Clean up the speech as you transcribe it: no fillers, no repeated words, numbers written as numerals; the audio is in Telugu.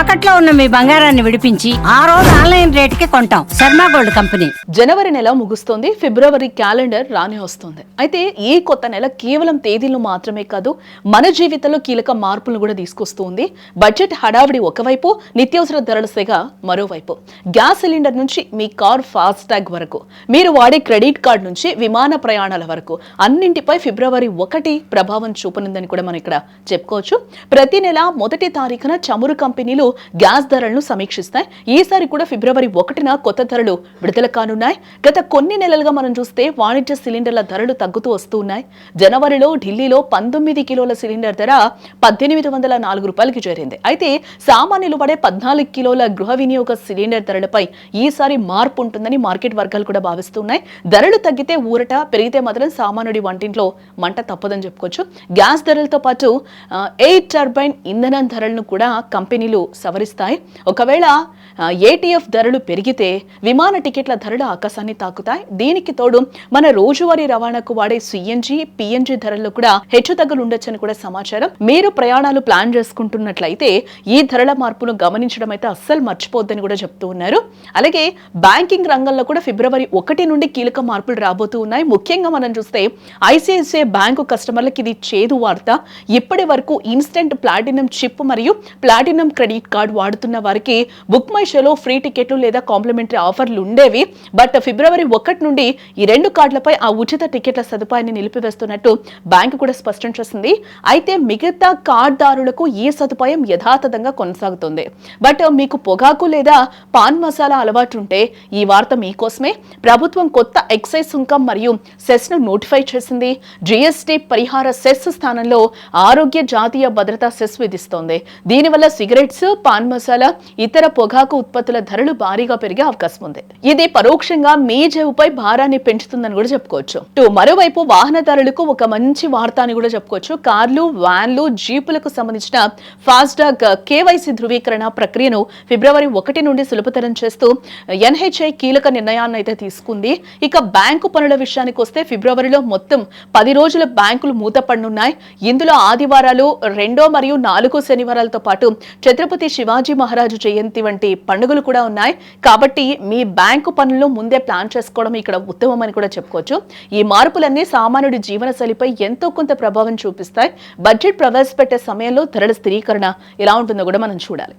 తాకట్లో ఉన్న మీ బంగారాన్ని విడిపించి ఆ రోజు ఆన్లైన్ రేటుకి కొంటాం. Sharma gold company. జనవరి నెల ముగుస్తోంది, ఫిబ్రవరి క్యాలెండర్ రాని వస్తుంది. అయితే ఈ కొత్త నెల కేవలం తేదీలు మాత్రమే కాదు, మన జీవితంలో కీలక మార్పులను కూడా తీసుకొస్తుంది. బడ్జెట్ హడావిడి ఒకవైపు, నిత్యావసర ధరల సెగ మరోవైపు. గ్యాస్ సిలిండర్ నుంచి మీ కార్ ఫాస్టాగ్ వరకు, మీరు వాడే క్రెడిట్ కార్డు నుంచి విమాన ప్రయాణాల వరకు అన్నింటిపై ఫిబ్రవరి 1 ప్రభావం చూపనుందని కూడా మనం ఇక్కడ చెప్పుకోవచ్చు. ప్రతి నెల 1 తారీఖున చమురు కంపెనీలు గ్యాస్ ధరలను సమీక్షిస్తాయి. ఈసారి కూడా ఫిబ్రవరి 1న కొత్త ధరలు విడుదల కానున్నాయి. గత కొన్ని నెలలుగా మనం చూస్తే వాణిజ్య సిలిండర్ల ధరలు తగ్గుతూ వస్తూ ఉన్నాయి. జనవరిలో ఢిల్లీలో 19 కిలోల సిలిండర్ ధర 1804 రూపాయలకి చేరింది. అయితే సామాన్యులు పడే 14 కిలోల గృహ వినియోగ సిలిండర్ ధరలపై ఈసారి మార్పు ఉంటుందని మార్కెట్ వర్గాలు కూడా భావిస్తున్నాయి. ధరలు తగ్గితే ఊరట, పెరిగితే మాత్రం సామాన్యుడి వంటింట్లో మంట తప్పదని చెప్పుకోవచ్చు. గ్యాస్ ధరలతో పాటు ఎయిర్ టర్బైన్ ఇంధనం ధరలను కూడా కంపెనీలు సవరిస్తాయి. ఒకవేళ ఏటీఎఫ్ ధరలు పెరిగితే విమాన టికెట్ల ధరలు ఆకాశాన్ని తాకుతాయి. దీనికి తోడు మన రోజువారీ రవాణాకు వాడే సిఎన్జి, పిఎన్జి ధరల్లో కూడా హెచ్చుతగ్గులు ఉండొచ్చని కూడా సమాచారం. మీరు ప్రయాణాలు ప్లాన్ చేసుకుంటున్నట్లయితే ఈ ధరల మార్పును గమనించడం అయితే అస్సలు మర్చిపోద్దని కూడా చెప్తూ ఉన్నారు. అలాగే బ్యాంకింగ్ రంగంలో కూడా ఫిబ్రవరి 1 నుండి కీలక మార్పులు రాబోతూ ఉన్నాయి. ముఖ్యంగా మనం చూస్తే ఐసిఐసిఐ బ్యాంకు కస్టమర్లకు ఇది చేదు వార్త. ఇప్పటి వరకు ఇన్స్టెంట్ ప్లాటినం చిప్ మరియు ప్లాటినం క్రెడిట్ కార్డు వాడుతున్న వారికి బుక్ మై షోలో ఫ్రీ టికెట్లు లేదా కాంప్లిమెంటరీ ఆఫర్లు ఉండేవి. బట్ ఫిబ్రవరి 1 నుండి ఈ 2 కార్డులపై ఆ ఉచిత టికెట్ల సదుపాయాన్ని నిలిపివేస్తున్నట్టు బ్యాంకు కూడా స్పష్టం చేసింది. అయితే మిగతా కార్డుదారులకు ఈ సదుపాయం యథాతథంగా కొనసాగుతుంది. బట్ మీకు పొగాకు లేదా పాన్ మసాలా అలవాటు ఉంటే ఈ వార్త మీకోసమే. ప్రభుత్వం కొత్త ఎక్సైజ్ సుంకం మరియు సెస్ ను నోటిఫై చేసింది. జిఎస్టీ పరిహార సెస్ స్థానంలో ఆరోగ్య జాతీయ భద్రతా సెస్ విధిస్తోంది. దీనివల్ల సిగరెట్స్, పాన్ మసాలా, ఇతర పొగాకు ఉత్పత్తుల ధరలు భారీగా పెరిగే అవకాశం ఉంది. ఇది పరోక్షంగా మీ జేబుపై భారాన్ని పెంచుతుందని కూడా చెప్పుకోవచ్చు. మరోవైపు వాహనదారులకు ఒక మంచి వార్త అని కూడా చెప్పుకోవచ్చు. కార్లు, వ్యాన్లు, జీపులకు సంబంధించిన ఫాస్టాగ్ కేవైసీ ధృవీకరణ ప్రక్రియను ఫిబ్రవరి 1 నుండి సులభతరం చేస్తూ ఎన్హెచ్ఐ కీలక నిర్ణయాన్ని అయితే తీసుకుంది. ఇక బ్యాంకు పనుల విషయానికి వస్తే ఫిబ్రవరిలో మొత్తం 10 రోజుల బ్యాంకులు మూతపడనున్నాయి. ఇందులో ఆదివారాలు, 2 మరియు 4 శనివారాలతో పాటు ఛత్రపతి శివాజీ మహారాజు జయంతి వంటి పండుగలు కూడా ఉన్నాయి. కాబట్టి మీ బ్యాంకు పనులను ముందే ప్లాన్ చేసుకోవడం ఇక్కడ ఉత్తమమని కూడా చెప్పుకోవచ్చు. ఈ మార్పులన్నీ సామాన్యుడి జీవనశైలిపై ఎంతో కొంత ప్రభావం చూపిస్తాయి. బడ్జెట్ ప్రవేశపెట్టే సమయంలో ధరల స్థిరీకరణ ఎలా ఉంటుందో కూడా మనం చూడాలి.